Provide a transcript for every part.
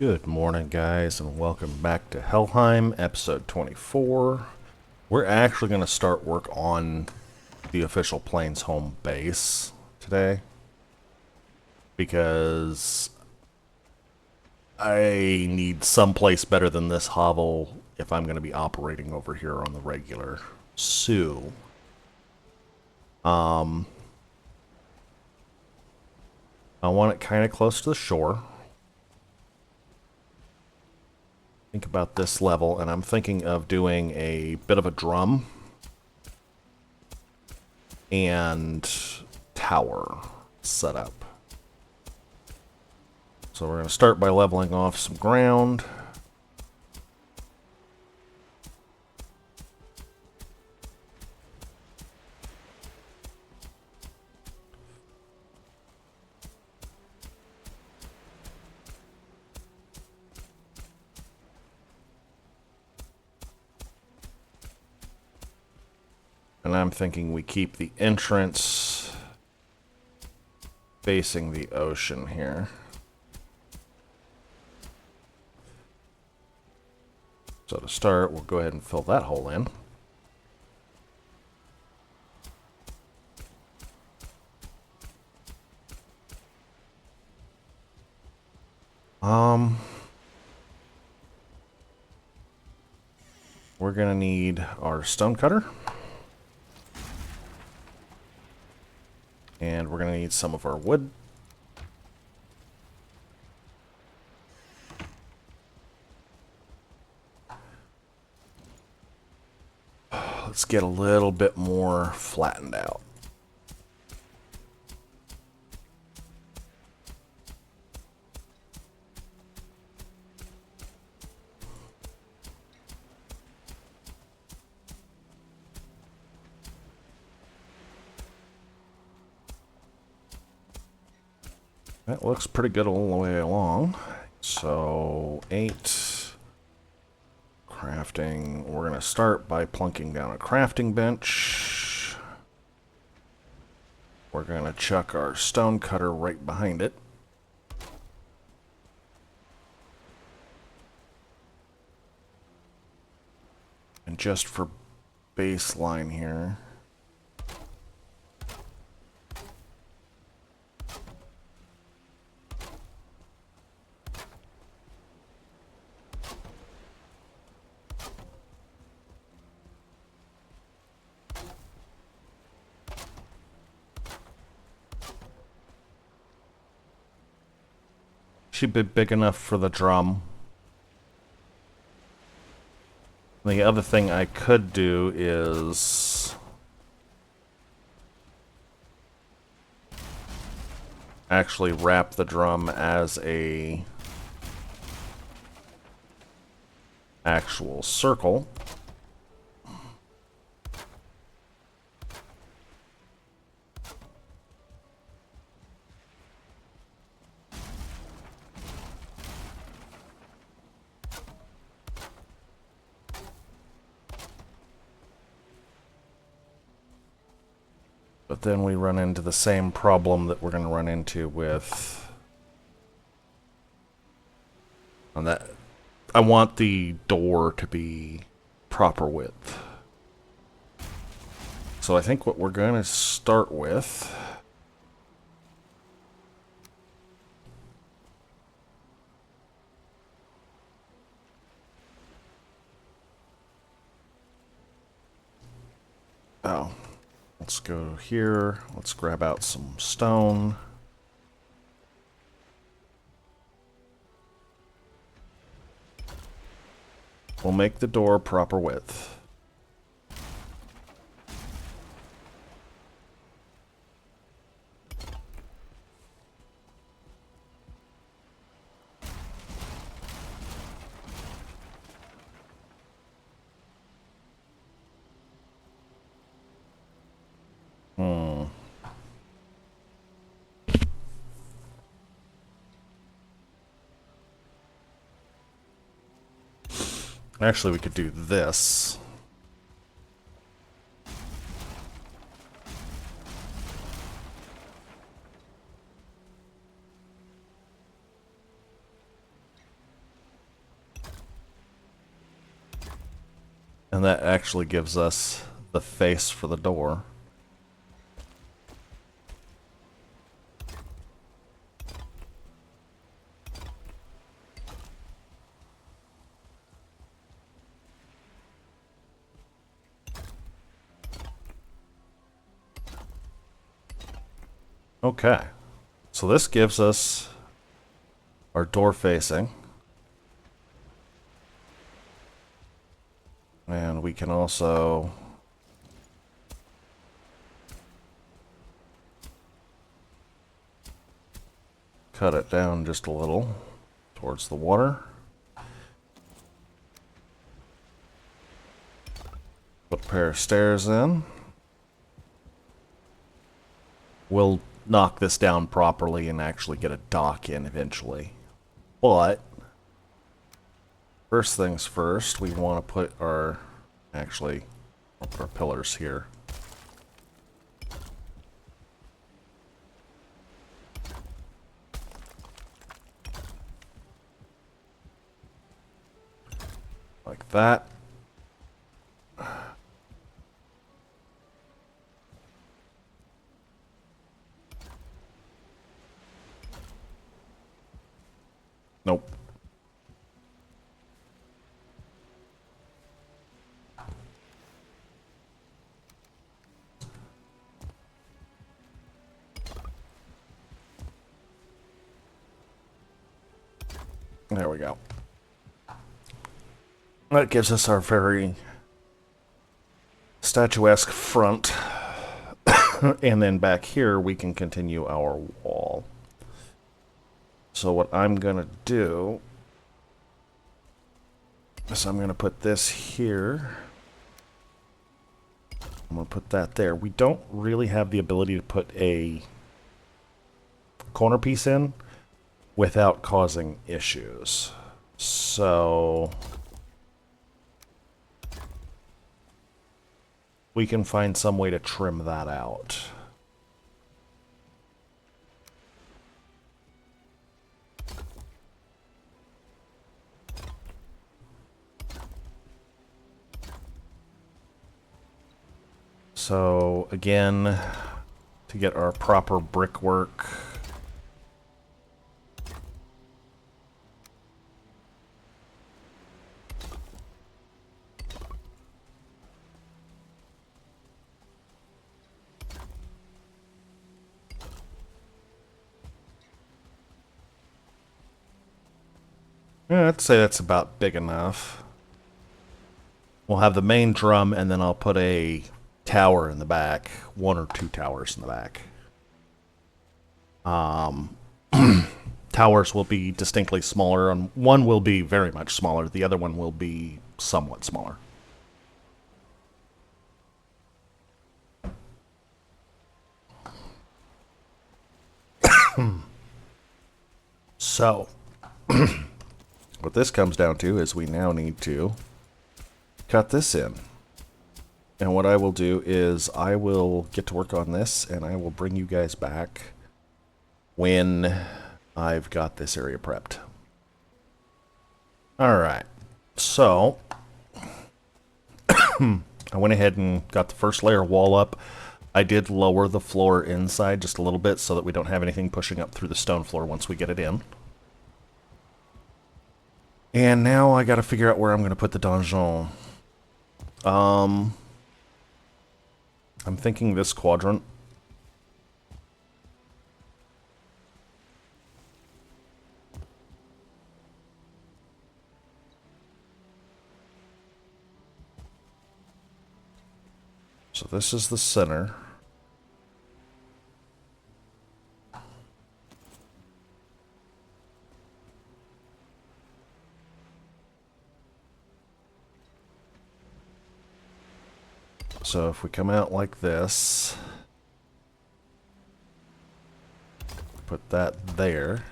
Good morning, guys, and welcome back to HellHeim, episode 24. We're actually going to start work on the official Plains home base today because I need someplace better than this hovel if I'm going to be operating over here on the regular. So, I want it kind of close to the shore. Think about this level, and I'm thinking of doing a bit of a drum and tower setup. So we're going to start by leveling off some ground. And I'm thinking we keep the entrance facing the ocean here. So to start, we'll go ahead and fill that hole in. We're gonna need our stone cutter. And we're gonna need some of our wood. Let's get a little bit more flattened out. That looks pretty good all the way along. So 8 crafting. We're going to start by plunking down a crafting bench. We're going to chuck our stone cutter right behind it. And just for baseline here, should be big enough for the drum. The other thing I could do is actually wrap the drum as a actual circle. But then we run into the same problem that we're going to run into with on that. I want the door to be proper width. So I think what we're going to start with let's go here. Let's grab out some stone. We'll make the door proper width. Actually, we could do this. And that actually gives us the face for the door. Okay, so this gives us our door facing. And we can also cut it down just a little towards the water. Put a pair of stairs in. We'll knock this down properly and actually get a dock in eventually. But first things first, we want to put our pillars here. Like that. Nope. There we go. That gives us our very statuesque front. And then back here we can continue our wall. So what I'm going to do is I'm going to put this here. I'm going to put that there. We don't really have the ability to put a corner piece in without causing issues. So we can find some way to trim that out. So again, to get our proper brickwork, yeah, I'd say that's about big enough. We'll have the main drum, and then I'll put a tower in the back, 1 or 2 towers in the back. Towers will be distinctly smaller, and one will be very much smaller. The other one will be somewhat smaller. So, what this comes down to is we now need to cut this in. And what I will do is I will get to work on this, and I will bring you guys back when I've got this area prepped. Alright, so I went ahead and got the first layer of wall up. I did lower the floor inside just a little bit so that we don't have anything pushing up through the stone floor once we get it in. And now I gotta figure out where I'm gonna put the donjon. I'm thinking this quadrant. So this is the center. So if we come out like this, put that there.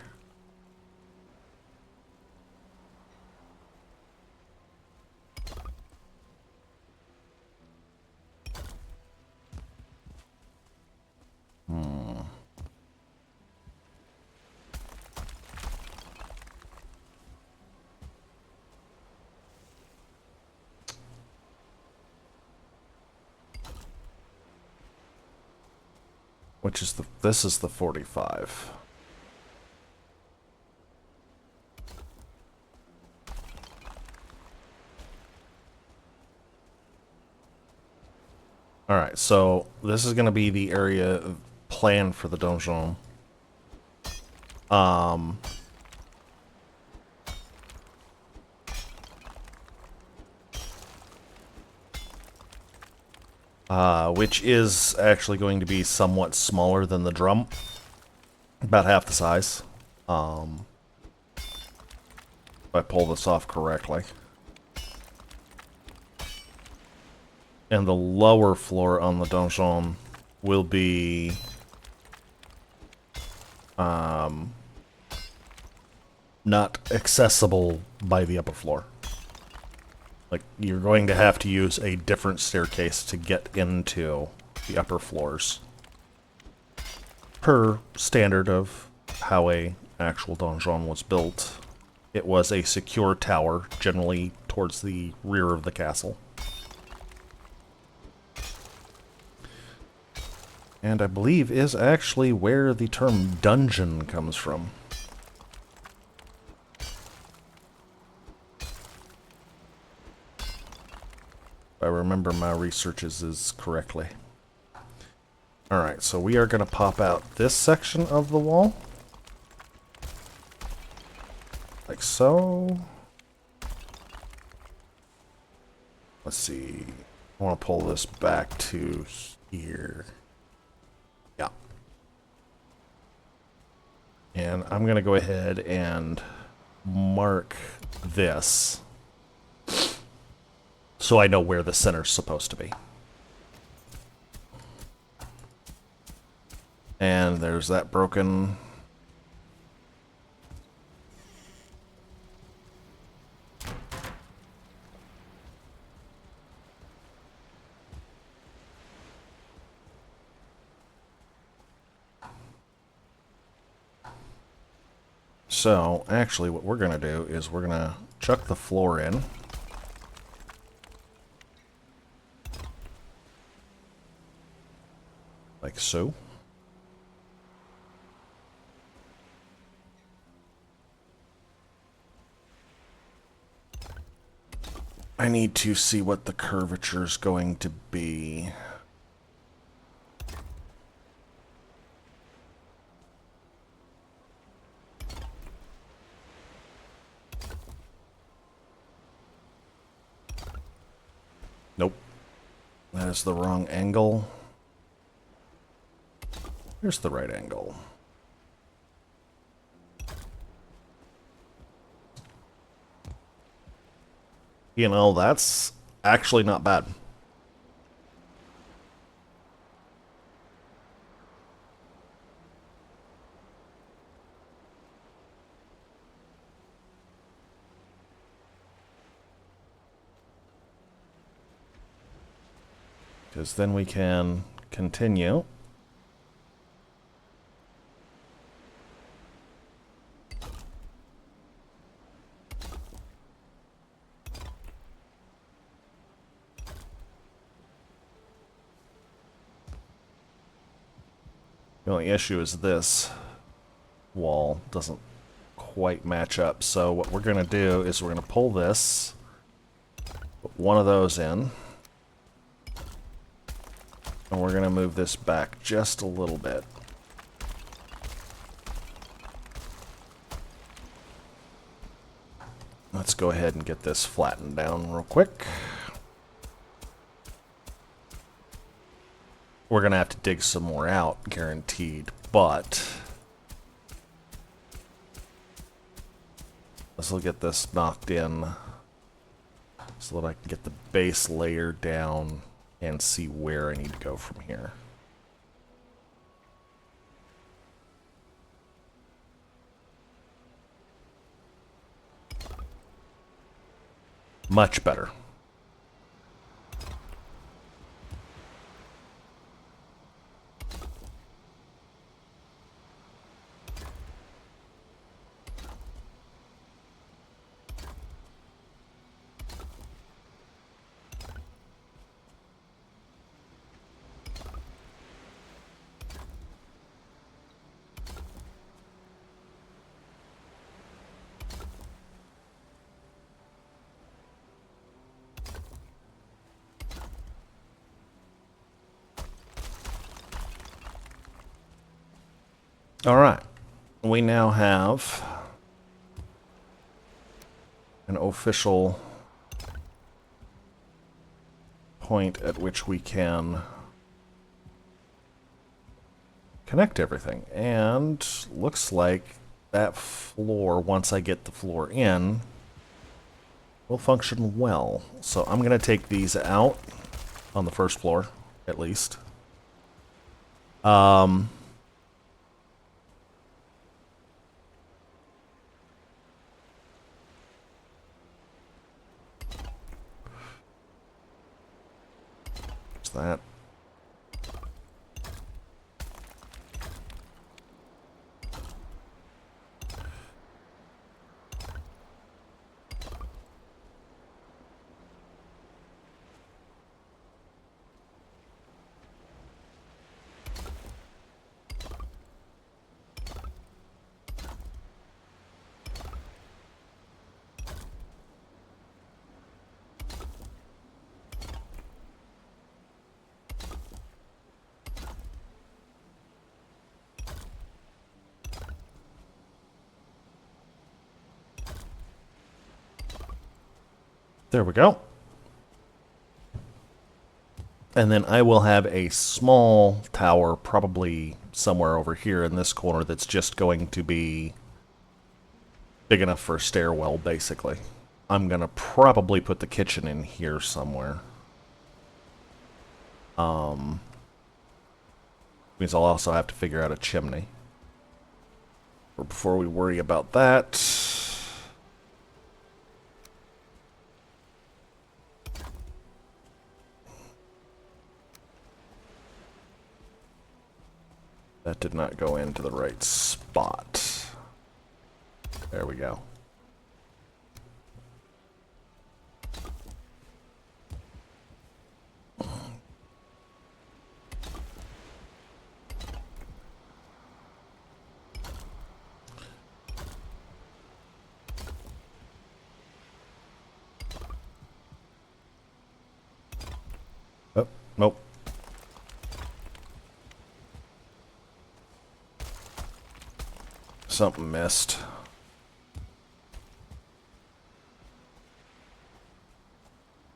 which is this is the 45. Alright, so this is going to be the area planned for the donjon. Which is actually going to be somewhat smaller than the drum. About half the size. If I pull this off correctly. And the lower floor on the donjon will be not accessible by the upper floor. Like, you're going to have to use a different staircase to get into the upper floors. Per standard of how a actual donjon was built, it was a secure tower, generally towards the rear of the castle. And I believe is actually where the term dungeon comes from. If I remember my researches correctly. Alright, so we are going to pop out this section of the wall. Like so. Let's see. I want to pull this back to here. Yeah. And I'm going to go ahead and mark this so I know where the center's supposed to be. And there's that broken... So, actually what we're going to do is we're going to chuck the floor in. Like so. I need to see what the curvature is going to be. Nope. That is the wrong angle. Here's the right angle. You know, that's actually not bad. Because then we can continue. The only issue is this wall doesn't quite match up. So what we're going to do is we're going to pull this, put one of those in, and we're going to move this back just a little bit. Let's go ahead and get this flattened down real quick. We're going to have to dig some more out, guaranteed, but let's get this knocked in so that I can get the base layer down and see where I need to go from here. Much better. Alright. We now have an official point at which we can connect everything. And looks like that floor, once I get the floor in, will function well. So I'm going to take these out on the first floor, at least. What's that? There we go. And then I will have a small tower, probably somewhere over here in this corner, that's just going to be big enough for a stairwell, basically. I'm going to probably put the kitchen in here somewhere. Means I'll also have to figure out a chimney. But before we worry about that, that did not go into the right spot. There we go. Oh, nope. Something missed.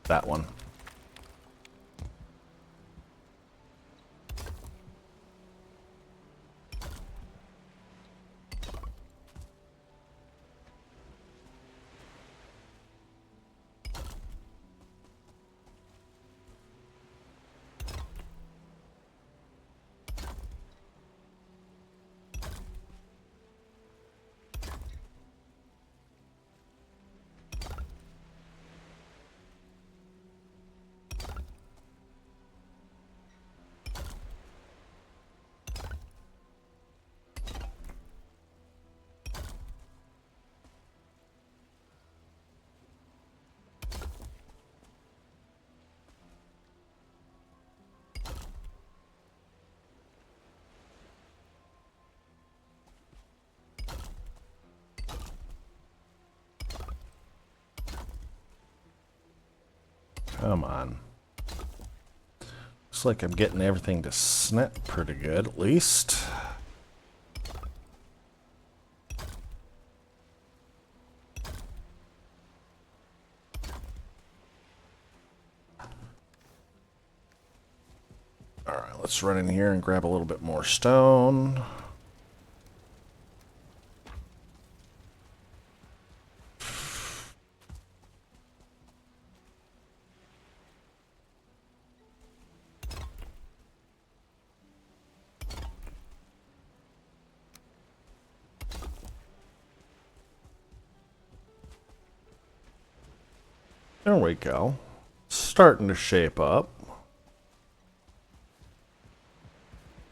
That one. Come on. Looks like I'm getting everything to snap pretty good, at least. Alright, let's run in here and grab a little bit more stone. There we go. Starting to shape up.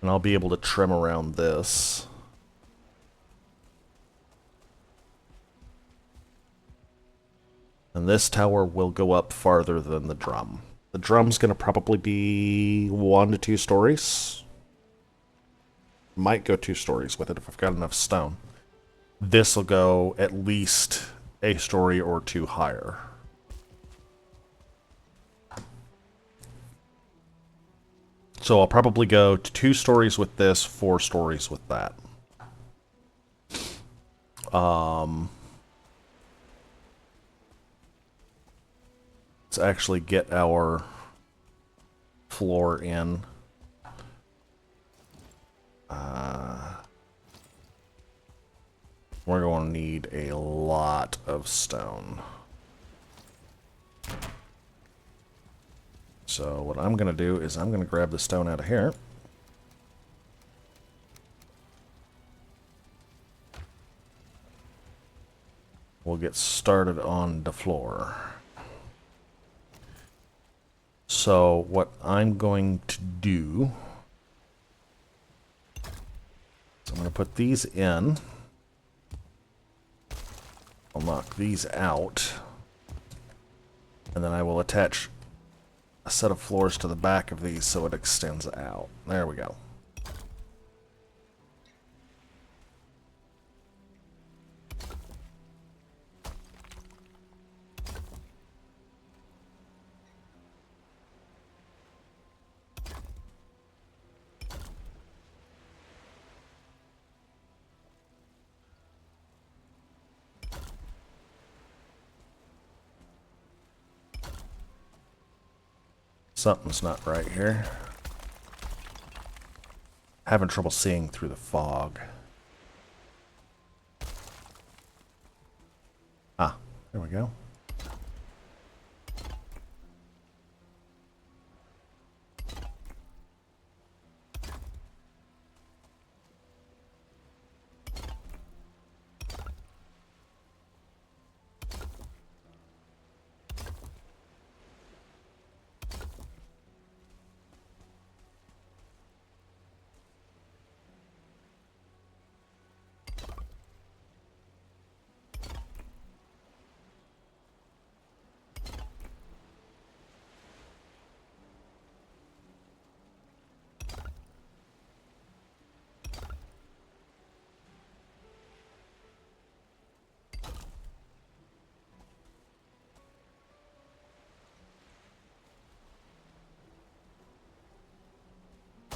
And I'll be able to trim around this. And this tower will go up farther than the drum. The drum's going to probably be 1 to 2 stories. Might go 2 stories with it if I've got enough stone. This will go at least a story or 2 higher. So I'll probably go to 2 stories with this, 4 stories with that. let's actually get our floor in. We're going to need a lot of stone. So what I'm going to do is I'm going to grab the stone out of here. We'll get started on the floor. So what I'm going to do is I'm going to put these in. I'll knock these out. And then I will attach a set of floors to the back of these so it extends out. There we go. Something's not right here. Having trouble seeing through the fog. Ah, there we go.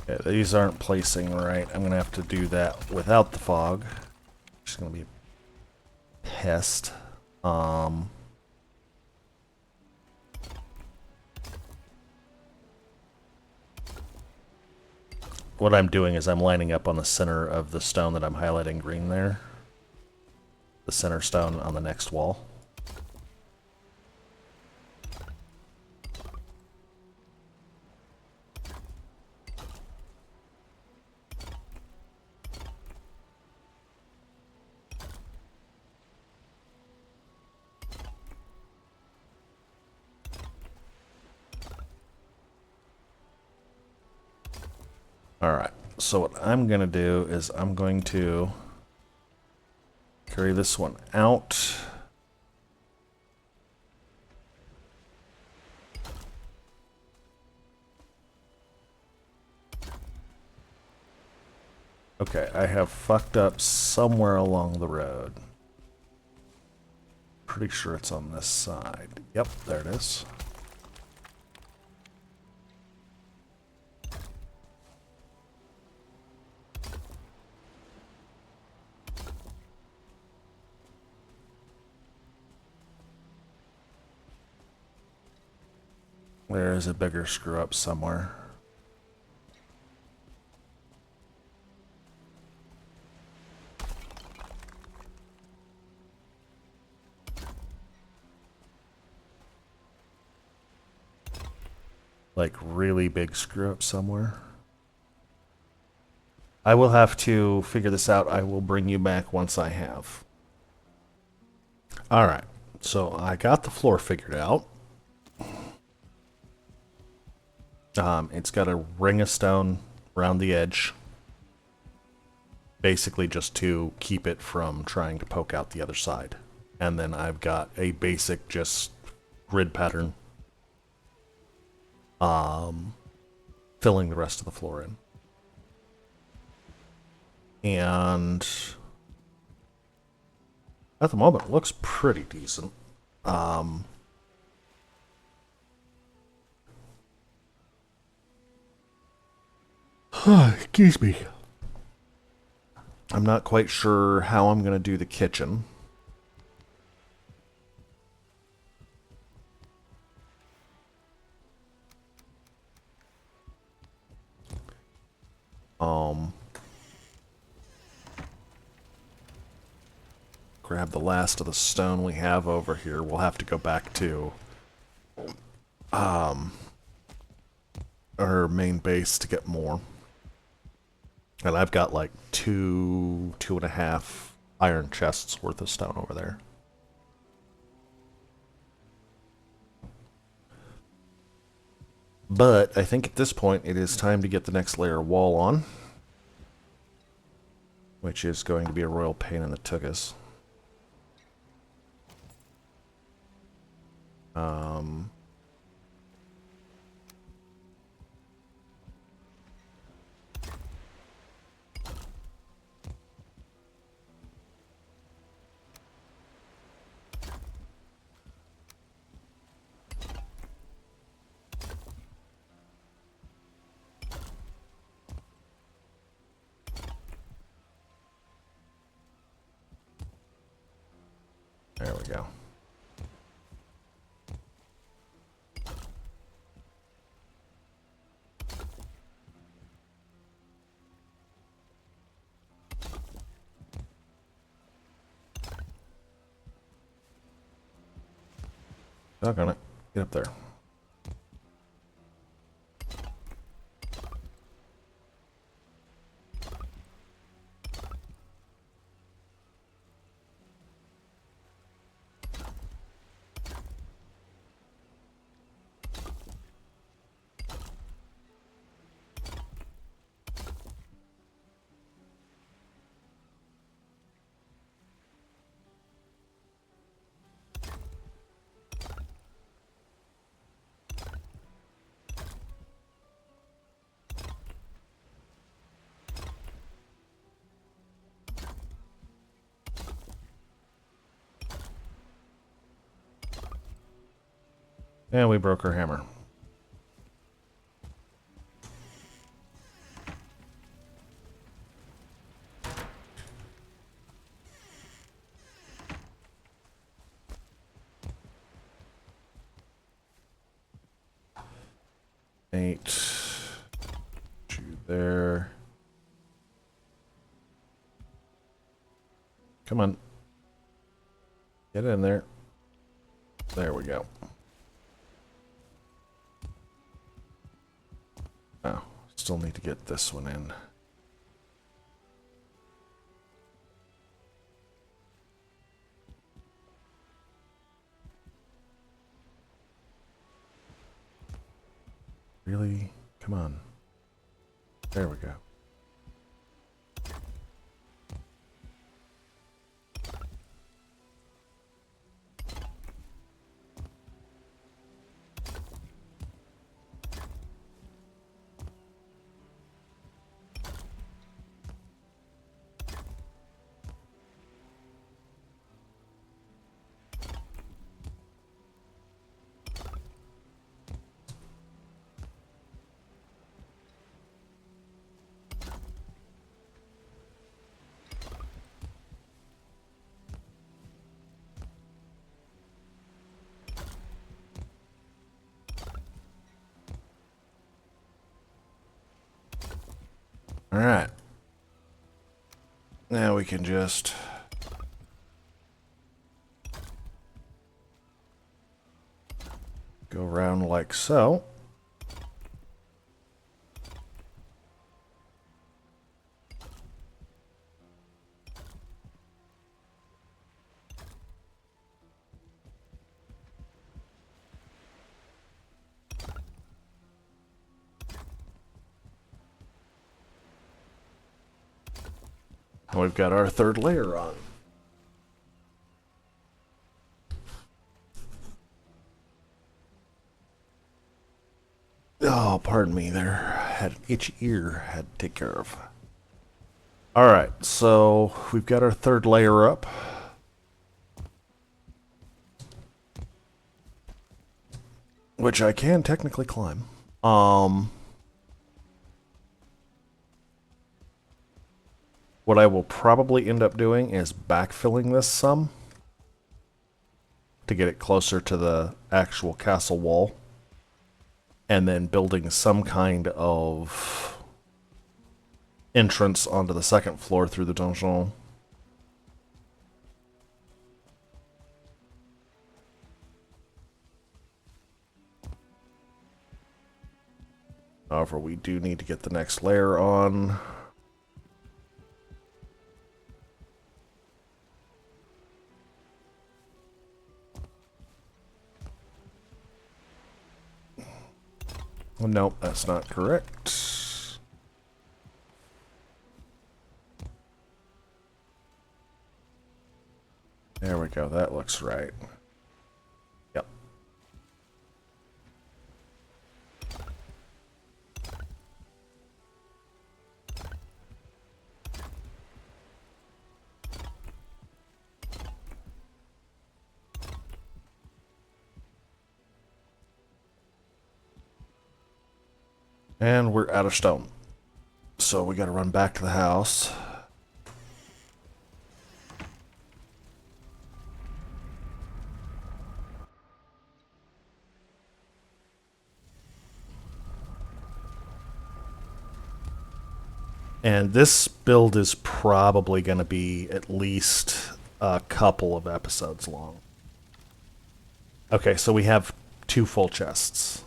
Yeah, these aren't placing right. I'm gonna have to do that without the fog. Just gonna be pissed. What I'm doing is I'm lining up on the center of the stone that I'm highlighting green there. The center stone on the next wall. Alright, so what I'm going to do is I'm going to carry this one out. Okay, I have fucked up somewhere along the road. Pretty sure it's on this side. Yep, there it is. There is a bigger screw up somewhere. Like really big screw up somewhere. I will have to figure this out. I will bring you back once I have. Alright, so I got the floor figured out. It's got a ring of stone around the edge. Basically just to keep it from trying to poke out the other side. And then I've got a basic just grid pattern. Filling the rest of the floor in. And at the moment it looks pretty decent. Excuse me. I'm not quite sure how I'm going to do the kitchen. Grab the last of the stone we have over here. We'll have to go back to our main base to get more. And I've got like two and a half iron chests worth of stone over there. But I think at this point it is time to get the next layer of wall on, which is going to be a royal pain in the tuchus. There we go. Doggone it. Get up there. And we broke our hammer. Eight. 2 there. Come on. Get in there. There we go. Oh, still need to get this one in. Really? Come on. There we go. Alright. Now we can just go around like so. And we've got our third layer on. Oh, pardon me there. Had an itchy ear had to take care of. Alright, so we've got our third layer up. Which I can technically climb. What I will probably end up doing is backfilling this some to get it closer to the actual castle wall, and then building some kind of entrance onto the second floor through the donjon. However, we do need to get the next layer on. Oh, nope, that's not correct. There we go, that looks right. Yep. And we're out of stone. So we gotta run back to the house. And this build is probably going to be at least a couple of episodes long. Okay, so we have 2 full chests.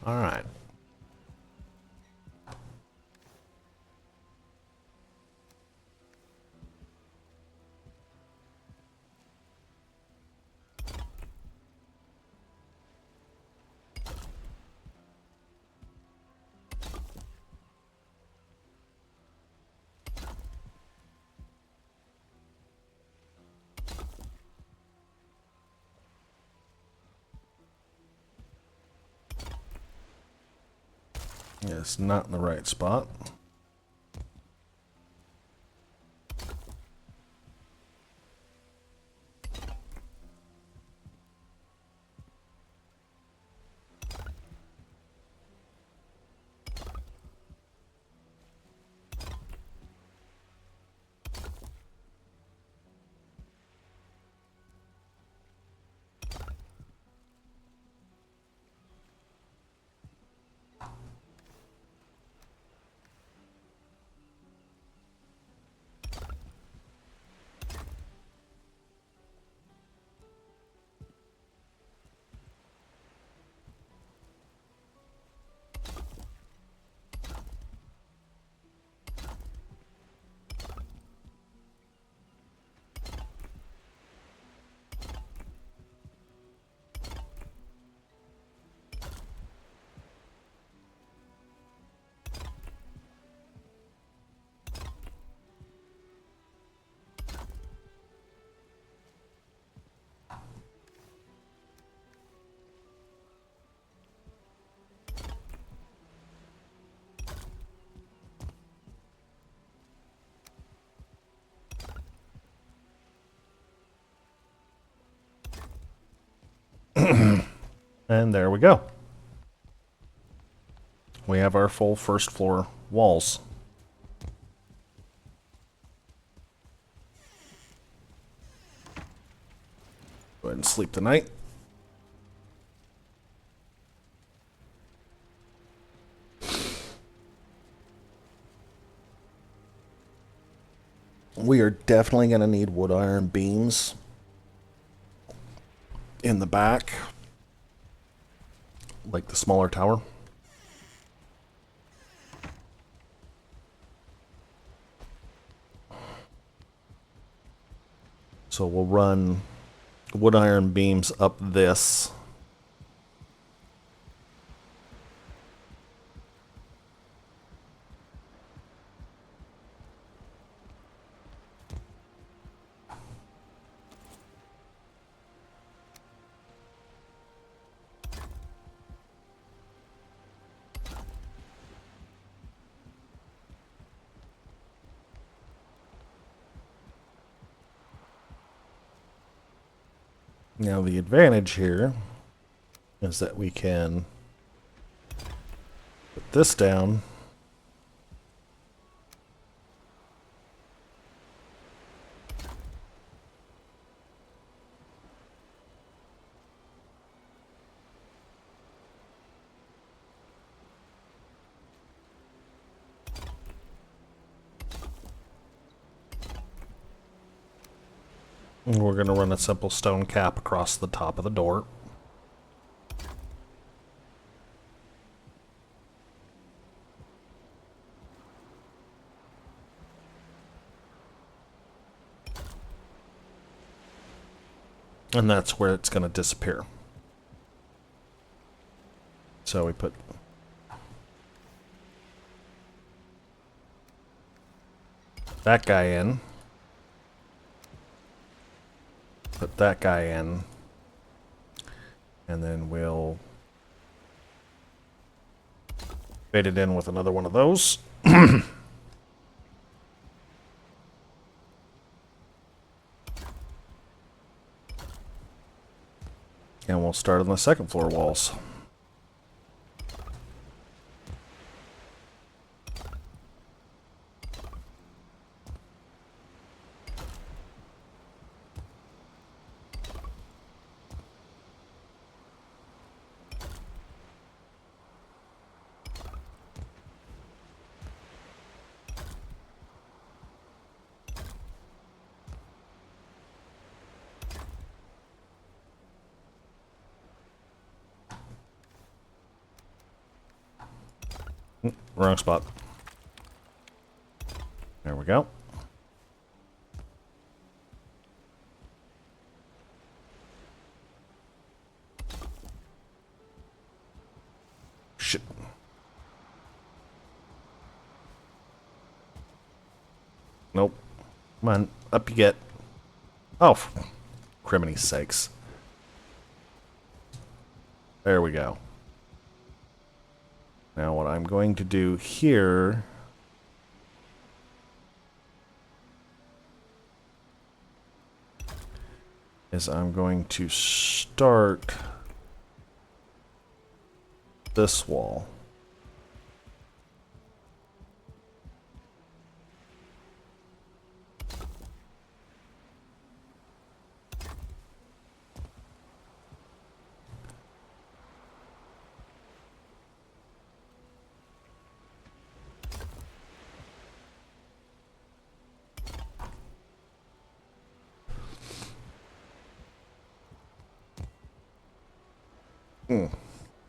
All right. Yeah, it's not in the right spot. And there we go. We have our full first floor walls. Go ahead and sleep tonight. We are definitely going to need wood iron beams in the back, like the smaller tower. So we'll run wood iron beams up this. Now the advantage here is that we can put this down. And we're going to run a simple stone cap across the top of the door. And that's where it's going to disappear. So we put that guy in. Put that guy in. And then we'll fade it in with another one of those. And we'll start on the second floor walls. Wrong spot. There we go. Shit. Nope. Come on, up you get. Oh, for criminy sakes. There we go. Now what I'm going to do here is I'm going to start this wall.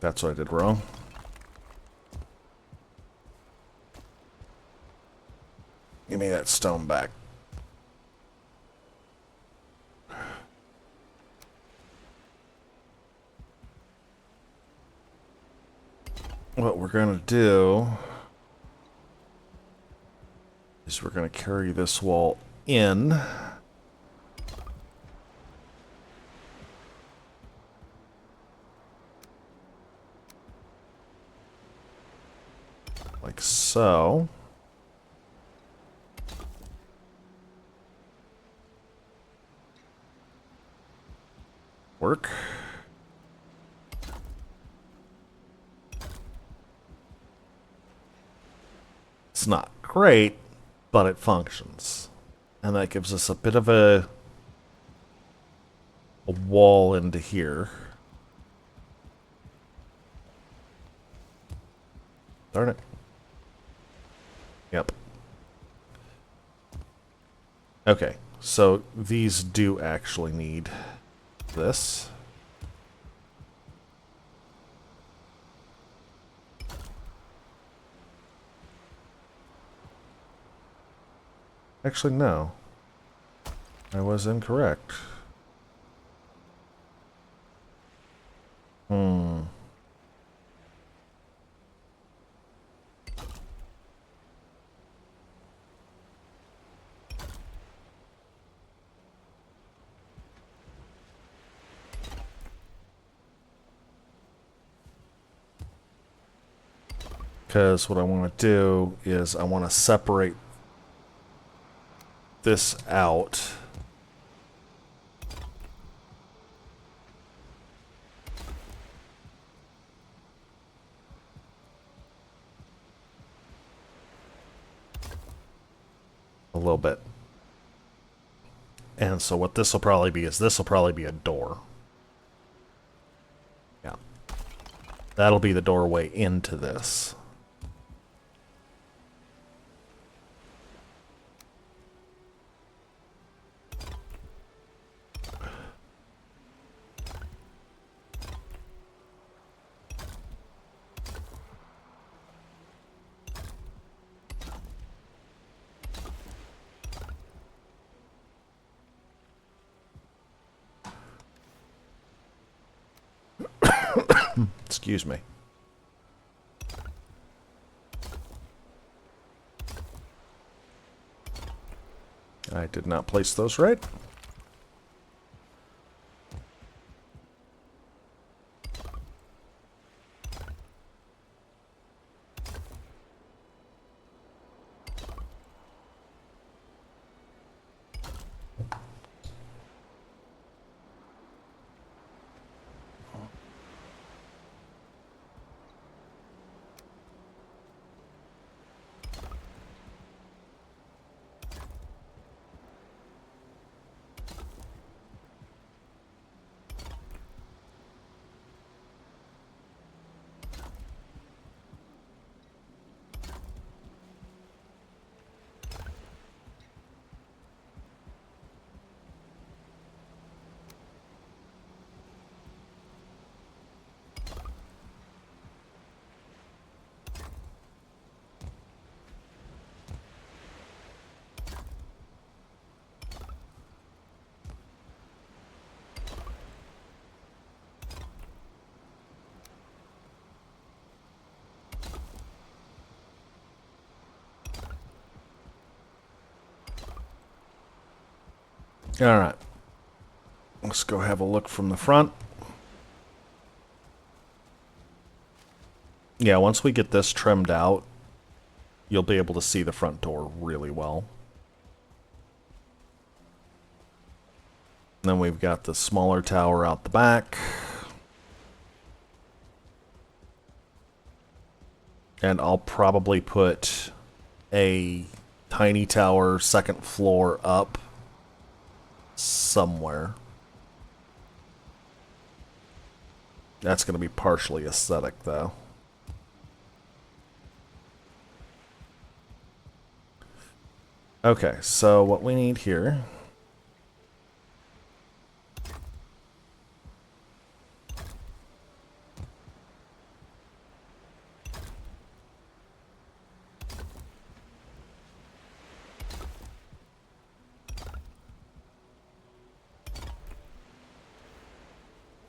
That's what I did wrong. Give me that stone back. What we're going to do is we're going to carry this wall in. Like so. Work. It's not great, but it functions. And that gives us a bit of a a wall into here. Darn it. Yep. Okay, so these do actually need this. Actually, no. I was incorrect. Because what I want to do is I want to separate this out. A little bit. And so what this will probably be is this will probably be a door. Yeah. That'll be the doorway into this. Excuse me. I did not place those right. Alright. Let's go have a look from the front. Yeah, once we get this trimmed out, you'll be able to see the front door really well. And then we've got the smaller tower out the back. And I'll probably put a tiny tower second floor up somewhere. That's going to be partially aesthetic, though. Okay, so what we need here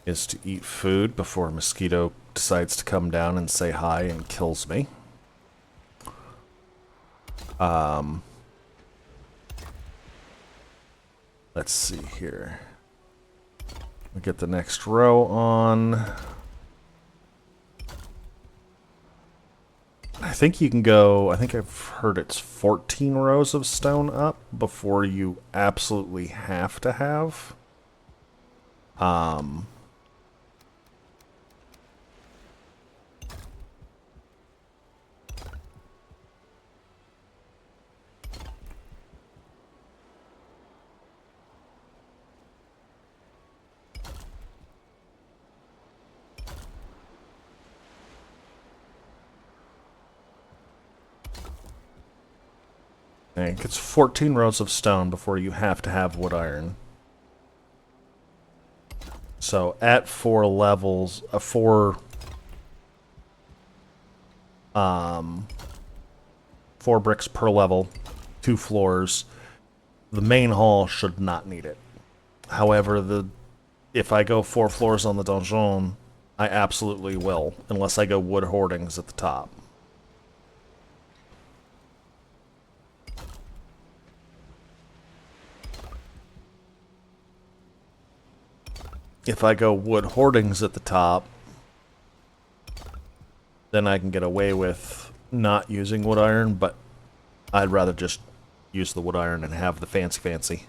is to eat food before a mosquito decides to come down and say hi and kills me. Let's see here. We get the next row on. I think you can go, I think I've heard it's 14 rows of stone up before you absolutely have to have. think it's 14 rows of stone before you have to have wood iron. So at 4 levels, 4 bricks per level, 2 floors, the main hall should not need it. However, if I go 4 floors on the donjon, I absolutely will, unless I go wood hoardings at the top. If I go wood hoardings at the top, then I can get away with not using wood iron, but I'd rather just use the wood iron and have the fancy.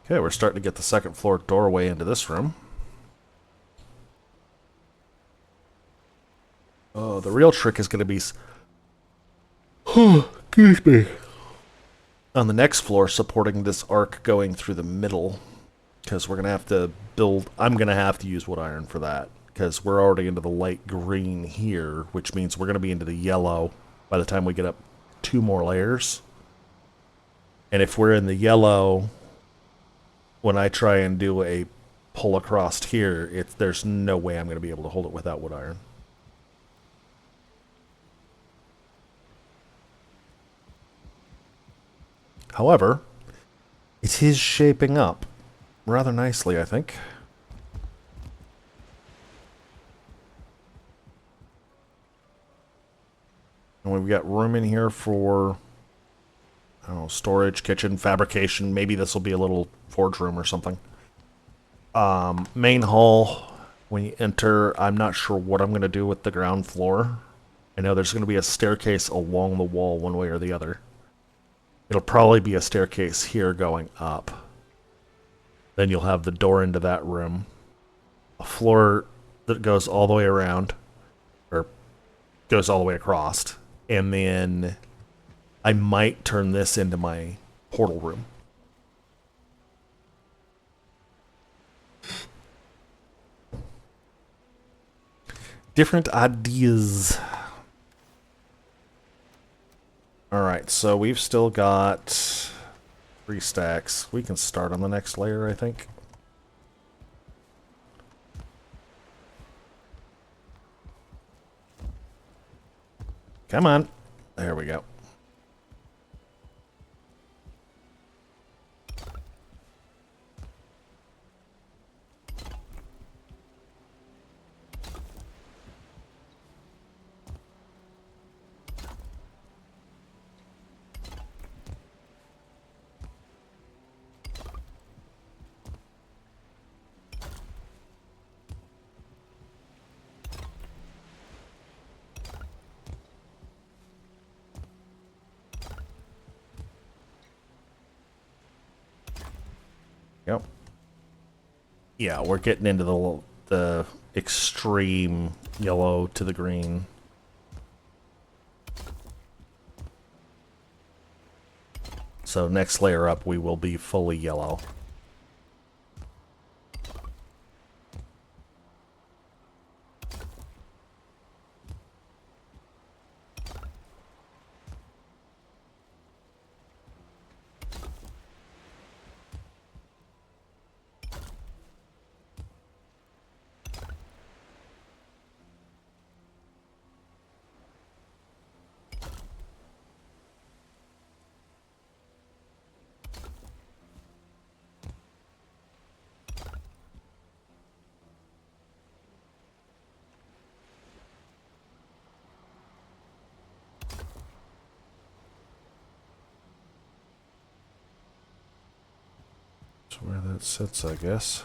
Okay, we're starting to get the second floor doorway into this room. Oh, the real trick is going to be... Oh, excuse me. On the next floor, supporting this arc going through the middle. Because we're going to have to build... I'm going to have to use wood iron for that. Because we're already into the light green here, which means we're going to be into the yellow by the time we get up 2 more layers. And if we're in the yellow, when I try and do a pull across here, there's no way I'm going to be able to hold it without wood iron. However, it is shaping up rather nicely, I think. And we've got room in here for, I don't know, storage, kitchen, fabrication. Maybe this will be a little forge room or something. Main hall, when you enter, I'm not sure what I'm going to do with the ground floor. I know there's going to be a staircase along the wall one way or the other. It'll probably be a staircase here going up. Then you'll have the door into that room. A floor that goes all the way around, or goes all the way across. And then I might turn this into my portal room. Different ideas. Alright, so we've still got 3 stacks. We can start on the next layer, I think. Come on. There we go. Yep. Yeah, we're getting into the extreme yellow to the green. So next layer up, we will be fully yellow. That's where that sits, I guess.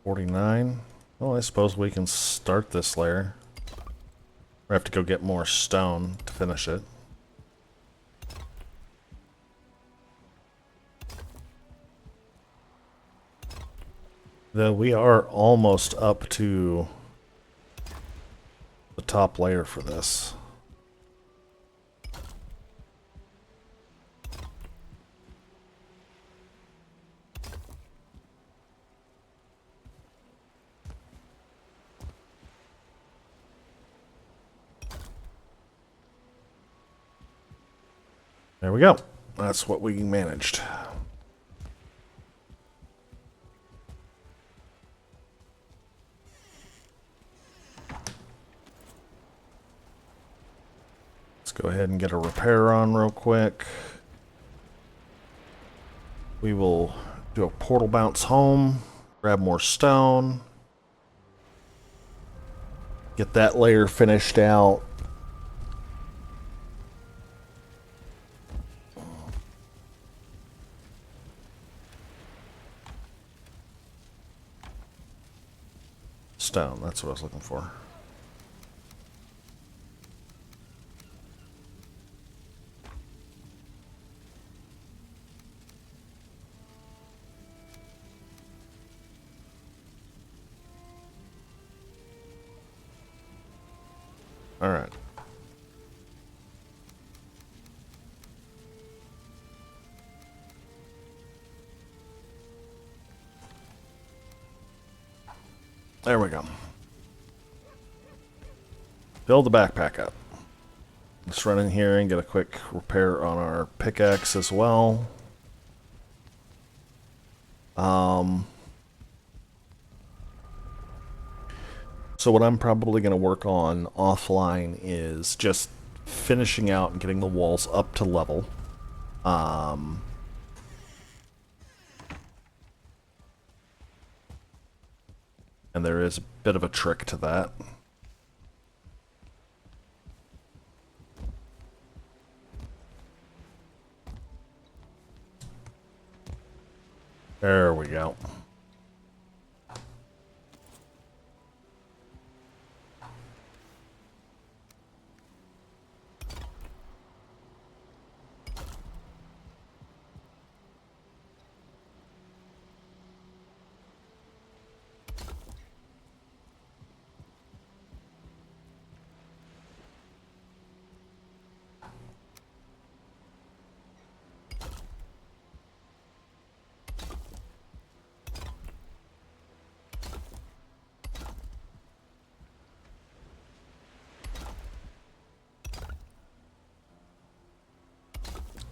$49. Well, I suppose we can start this layer. We have to go get more stone to finish it. Though we are almost up to the top layer for this. There we go. That's what we managed. Let's go ahead and get a repair on real quick. We will do a portal bounce home, grab more stone, get that layer finished out. Stone, that's what I was looking for. All right. There we go. Fill the backpack up. Let's run in here and get a quick repair on our pickaxe as well. So what I'm probably going to work on offline is just finishing out and getting the walls up to level. And there is a bit of a trick to that. There we go.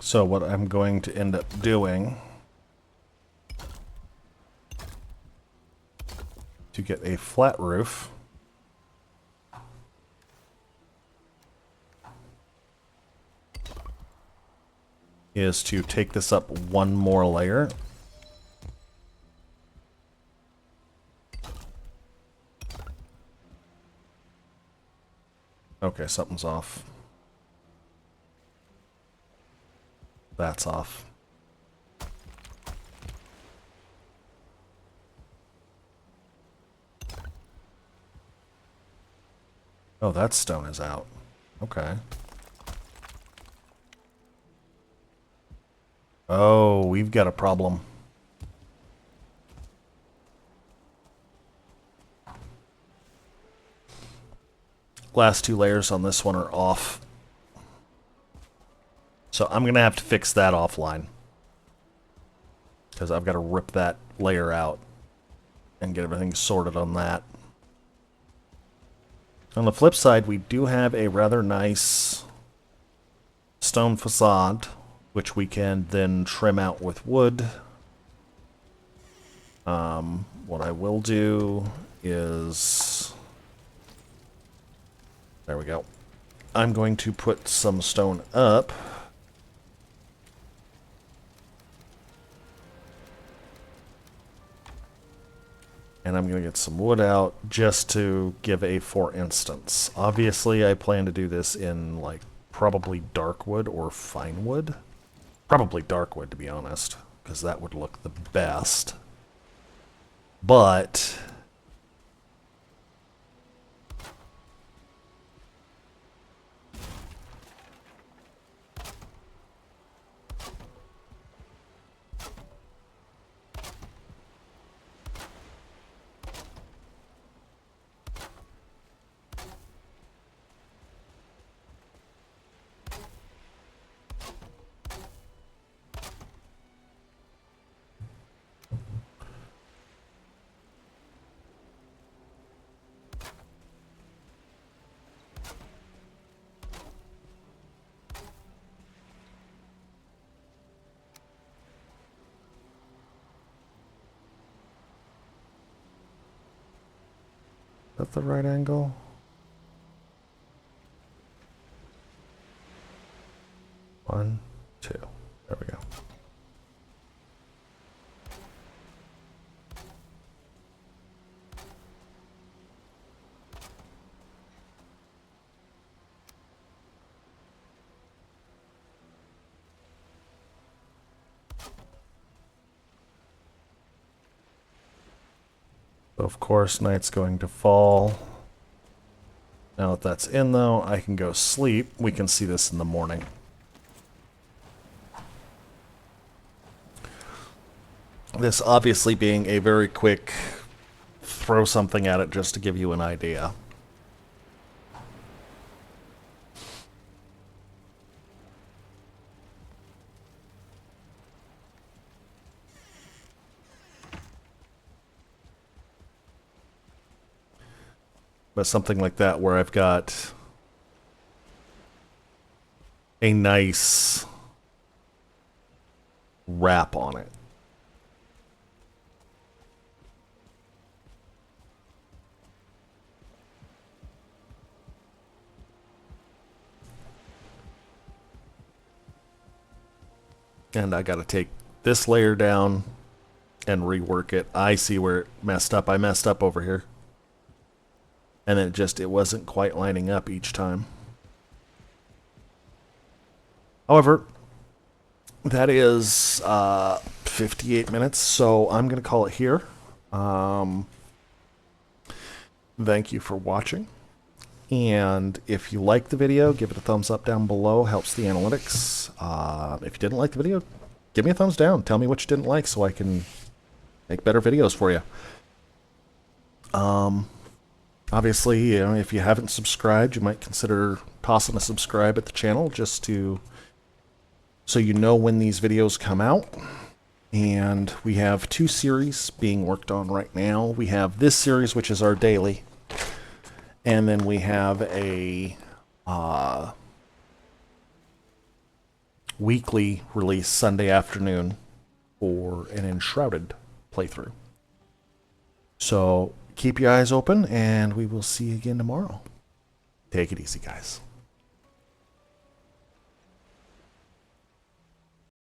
So what I'm going to end up doing to get a flat roof is to take this up one more layer. Okay, something's off. That's off. Oh, that stone is out. Okay. Oh, we've got a problem. Last two layers on this one are off. So I'm going to have to fix that offline. Because I've got to rip that layer out and get everything sorted on that. On the flip side, we do have a rather nice stone facade, which we can then trim out with wood. What I will do is... There we go. I'm going to put some stone up. And I'm going to get some wood out just to give a for instance. Obviously, I plan to do this in, like, probably dark wood or fine wood. Probably dark wood, to be honest, because that would look the best. But... that the right angle? One, two. There we go. So of course, night's going to fall. Now that that's in, though, I can go sleep. We can see this in the morning. This obviously being a very quick throw something at it just to give you an idea. But something like that where I've got a nice wrap on it. And I got to take this layer down and rework it. I see where it messed up. I messed up over here. And it wasn't quite lining up each time. However, that is 58 minutes, so I'm going to call it here. Thank you for watching. And if you like the video, give it a thumbs up down below. Helps the analytics. If you didn't like the video, give me a thumbs down. Tell me what you didn't like so I can make better videos for you. Obviously, you know, if you haven't subscribed, you might consider tossing a subscribe at the channel just so you know when these videos come out. And we have 2 series being worked on right now. We have this series, which is our daily. And then we have a weekly release Sunday afternoon for an Enshrouded playthrough. So keep your eyes open, and we will see you again tomorrow. Take it easy, guys.